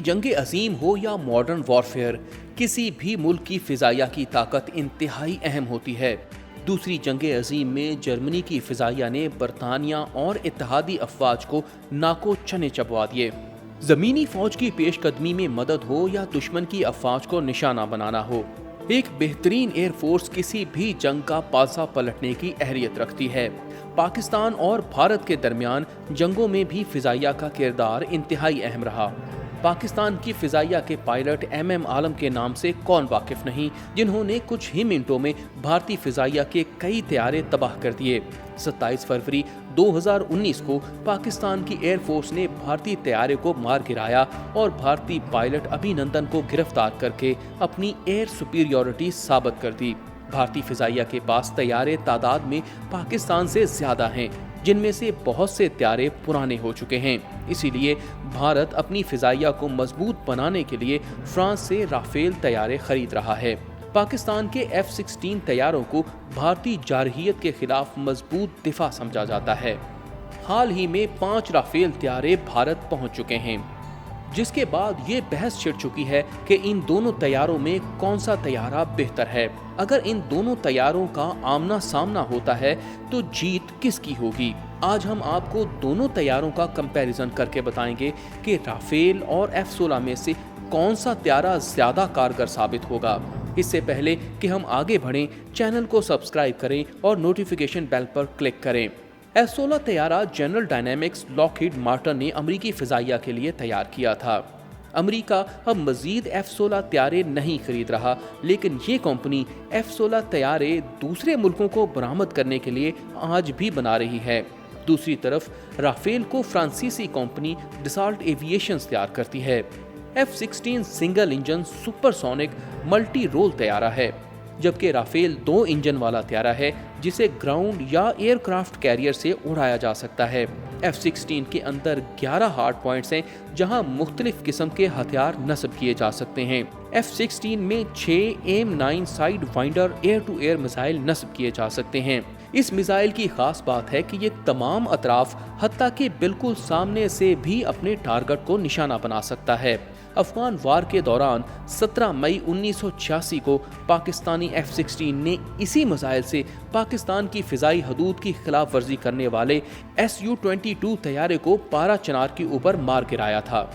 जंग अजीम हो या मॉडर्न वॉरफेयर, किसी भी मुल्क की फिजाइया की ताकत इंतहाई अहम होती है। दूसरी जंग अजीम में जर्मनी की फिजाइया ने बरतानिया और इत्तेहादी अफवाज को नाको चने चबवा दिए। जमीनी फौज की पेशकदमी में मदद हो या दुश्मन की अफवाज को निशाना बनाना हो, एक बेहतरीन एयरफोर्स किसी भी जंग का पासा पलटने की अहलियत रखती है। पाकिस्तान और भारत के दरमियान जंगों में भी फिजाइया का किरदार इंतहाई अहम रहा। पाकिस्तान की फिजाइया के पायलट MM आलम के नाम से कौन वाकिफ नहीं, जिन्होंने कुछ ही मिनटों में भारतीय फिजाइया के कई तैयारे तबाह कर दिए। 27 फरवरी 2019 को पाकिस्तान की एयरफोर्स ने भारतीय तैयारे को मार गिराया और भारतीय पायलट अभिनंदन को गिरफ्तार करके अपनी एयर सुपीरियॉरिटी साबित कर दी। भारतीय फिजाइया के पास तैयारे तादाद में पाकिस्तान से ज्यादा हैं, जिनमें से बहुत से तैयारे पुराने हो चुके हैं। इसीलिए भारत अपनी फिजाइया को मजबूत बनाने के लिए फ्रांस से राफेल तैयारे खरीद रहा है। पाकिस्तान के F-16 तैयारों को भारतीय जारहियत के खिलाफ मजबूत दिफा समझा जाता है। हाल ही में 5 राफेल तैयारे भारत पहुंच चुके हैं, जिसके बाद ये बहस छिड़ चुकी है कि इन दोनों तैयारों में कौन सा तैयारा बेहतर है। अगर इन दोनों तैयारों का आमना सामना होता है तो जीत किसकी होगी? आज हम आपको दोनों तैयारों का कंपैरिजन करके बताएंगे कि राफेल और F-16 में से कौन सा तैयारा ज्यादा कारगर साबित होगा। इससे पहले कि हम आगे बढ़ें, चैनल को सब्सक्राइब करें और नोटिफिकेशन बेल पर क्लिक करें। F-16 तैयारा जनरल डायनेमिक्स लॉकहीड मार्टिन ने अमेरिकी फिजाइया के लिए तैयार किया था। अमेरिका अब मजीद F-16 तैयारे नहीं खरीद रहा, लेकिन ये कंपनी F-16 तैयारे दूसरे मुल्कों को बरामद करने के लिए आज भी बना रही है। दूसरी तरफ राफेल को फ्रांसीसी कंपनी डसॉल्ट एविएशन तैयार करती है। F-16 single engine supersonic multi role तैयारा है, जबकि राफेल 2 इंजन वाला तैयारा है जिसे ग्राउंड या एयरक्राफ्ट कैरियर से उड़ाया जा सकता है। F-16 के अंदर 11 हार्ड पॉइंट्स हैं, जहां मुख्तलिफ किस्म के हथियार नस्ब किए जा सकते हैं। F-16 में 6 AIM-9 Sidewinder air to air missile नस्ब किए जा सकते हैं। इस मिसाइल की खास बात है कि ये तमाम अतराफ हत्ता के बिल्कुल सामने से भी अपने टारगेट को निशाना बना सकता है। अफगान वार के दौरान 17 मई 1986 को पाकिस्तानी F-16 ने इसी मिसाइल से पाकिस्तान की फिजाई हदूद की खिलाफ वर्जी करने वाले Su-22 तैयारे को पारा चनार के ऊपर मार गिराया था।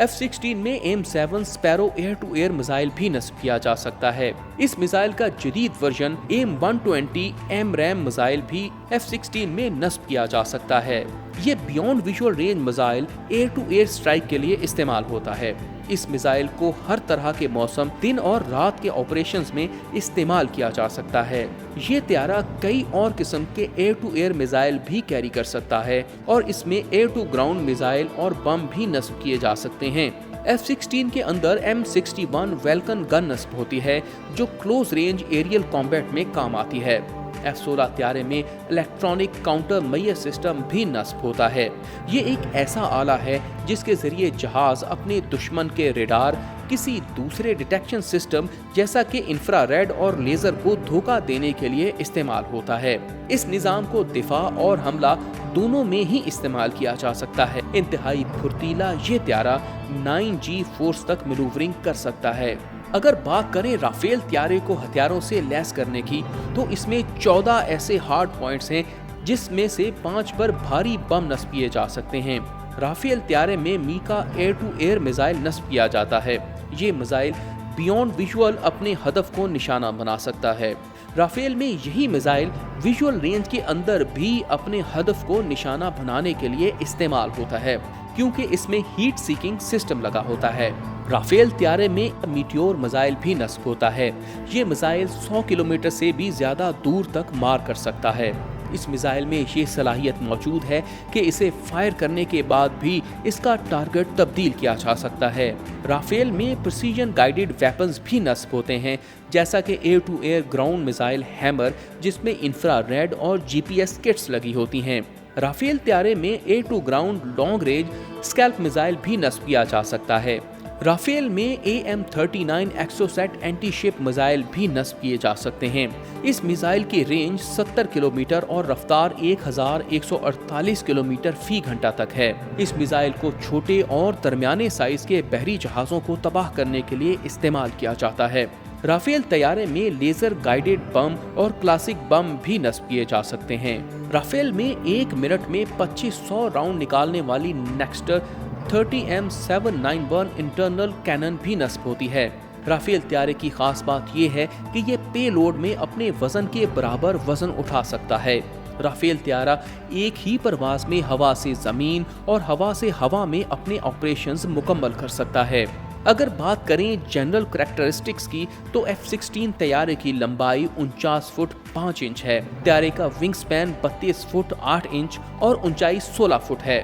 F-16 में AIM-7 sparrow air to air missile भी नस्ब किया जा सकता है। इस मिसाइल का जदीद वर्जन AIM-120 AMRAAM मिसाइल भी F-16 में नस्ब किया जा सकता है। ये beyond visual range missile air to air strike के लिए इस्तेमाल होता है। इस मिसाइल को हर तरह के मौसम, दिन और रात के ऑपरेशंस में इस्तेमाल किया जा सकता है। ये तैयारा कई और किस्म के एयर टू एयर मिसाइल भी कैरी कर सकता है और इसमें एयर टू ग्राउंड मिसाइल और बम भी नस्ब किए जा सकते हैं। F-16 के अंदर M61 वेल्कन गन नस्ब होती है, जो क्लोज रेंज एरियल कॉम्बैट में काम आती है। F-16 तैयारे में इलेक्ट्रॉनिक काउंटर मैयर सिस्टम भी नस्ब होता है। ये एक ऐसा आला है जिसके जरिए जहाज अपने दुश्मन के रेडार, किसी दूसरे डिटेक्शन सिस्टम जैसा कि इंफ्रारेड और लेजर को धोखा देने के लिए इस्तेमाल होता है। इस निजाम को दिफा और हमला दोनों में ही इस्तेमाल किया जा सकता है। इंतहाई फुर्तीला ये तैयारा 9G फोर्स तक मैनूवरिंग कर सकता है। अगर बात करें राफेल तैयारे को हथियारों से लैस करने की, तो इसमें 14 ऐसे हार्ड पॉइंट्स हैं जिसमें से 5 पर भारी बम नस्ब किए जा सकते हैं। राफेल तैयारे में MICA air to air missile नस्ब किया जाता है। ये मिसाइल बियॉन्ड विजुअल अपने हदफ को निशाना बना सकता है। राफेल में यही मिसाइल विजुअल रेंज के अंदर भी अपने हदफ को निशाना बनाने के लिए इस्तेमाल होता है, क्योंकि इसमें हीट सीकिंग सिस्टम लगा होता है। राफेल तैयारे में मीटियोर मिसाइल भी नस्ब होता है। ये मिसाइल 100 किलोमीटर से भी ज्यादा दूर तक मार कर सकता है। इस मिसाइल में ये सलाहियत मौजूद है कि इसे फायर करने के बाद भी इसका टारगेट तब्दील किया जा सकता है। राफेल में प्रिसीजन गाइडेड वेपन्स भी नस्ब होते हैं, जैसा कि air to air ground missile hammer, जिसमें इंफ्रारेड और GPS किट्स लगी होती हैं। राफेल तैयारे में air to ground long range scalp missile भी नस्ब किया जा सकता है। राफेल में AM-39 Exocet anti ship missile भी नस्ब किए जा सकते हैं। इस मिसाइल की रेंज 70 किलोमीटर और रफ्तार 1148 किलोमीटर फी घंटा तक है। इस मिसाइल को छोटे और दरमियाने साइज के बहरी जहाजों को तबाह करने के लिए इस्तेमाल किया जाता है। राफेल तैयारे में लेजर गाइडेड बम और क्लासिक बम भी नस्ब किए जा सकते हैं। राफेल में 1 मिनट में 2500 राउंड निकालने वाली नेक्स्टर 30M791 इंटरनल कैनन भी नस्ब होती है। राफेल तैयारे की खास बात यह है कि ये पेलोड में अपने वजन के बराबर वजन उठा सकता है। राफेल तैयारा एक ही परवाज में हवा से जमीन और हवा से हवा में अपने ऑपरेशंस मुकम्मल कर सकता है। अगर बात करें जनरल करैक्टरिस्टिक्स की तो F-16 तैयारे की लंबाई 49 फुट 5 इंच है। तैयारे का विंग स्पैन 32 फुट 8 इंच और ऊंचाई 16 फुट है।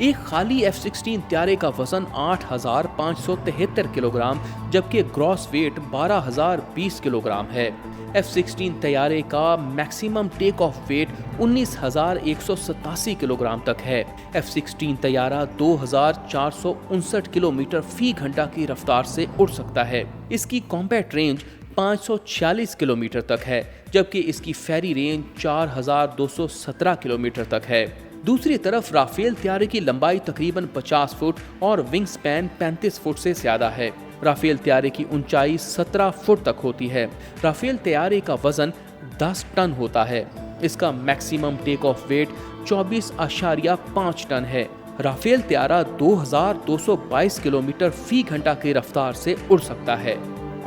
एक खाली F-16 तैयारे का वजन 8,573 किलोग्राम जबकि ग्रॉस वेट 12,020 किलोग्राम है। F-16 तैयारे का maximum take off weight 19,187 kilogram तक है। F-16 तैयारा 2,459 किलोमीटर फी घंटा की रफ्तार से उड़ सकता है। इसकी कॉम्बैट रेंज 546 किलोमीटर तक है जबकि इसकी फेरी रेंज 4,217 किलोमीटर तक है। दूसरी तरफ राफेल तैयारे की लंबाई तकरीबन 50 फुट और विंग स्पैन 35 फुट से ज्यादा है। राफेल तैयारे की ऊंचाई 17 फुट तक होती है। राफेल तैयारे का वजन 10 टन होता है। इसका maximum take off weight 24.5 ton है। राफेल तैयारा 2,222 किलोमीटर फी घंटा की रफ्तार से उड़ सकता है।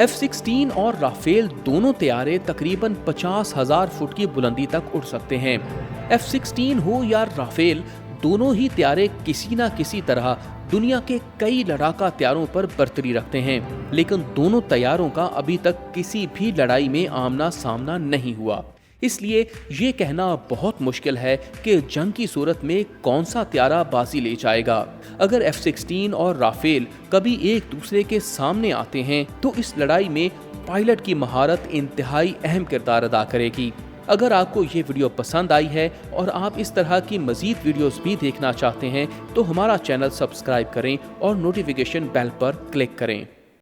F-16 और राफेल दोनों तैयारे तकरीबन 50,000 फुट की बुलंदी तक उड़ सकते हैं। F-16 हो या राफेल, दोनों ही तैयारे किसी न किसी तरह दुनिया के कई लड़ाका तैयारों पर बर्तरी रखते हैं, लेकिन दोनों तैयारों का अभी तक किसी भी लड़ाई में आमना सामना नहीं हुआ। इसलिए ये कहना बहुत मुश्किल है कि जंग की सूरत में कौन सा तैयारा बाजी ले जाएगा। अगर F-16 और राफेल कभी एक दूसरे के सामने आते हैं तो इस लड़ाई में पायलट की महारत इंतहाई अहम किरदार अदा करेगी। अगर आपको ये वीडियो पसंद आई है और आप इस तरह की मज़ीद वीडियोस भी देखना चाहते हैं तो हमारा चैनल सब्सक्राइब करें और नोटिफिकेशन बेल पर क्लिक करें।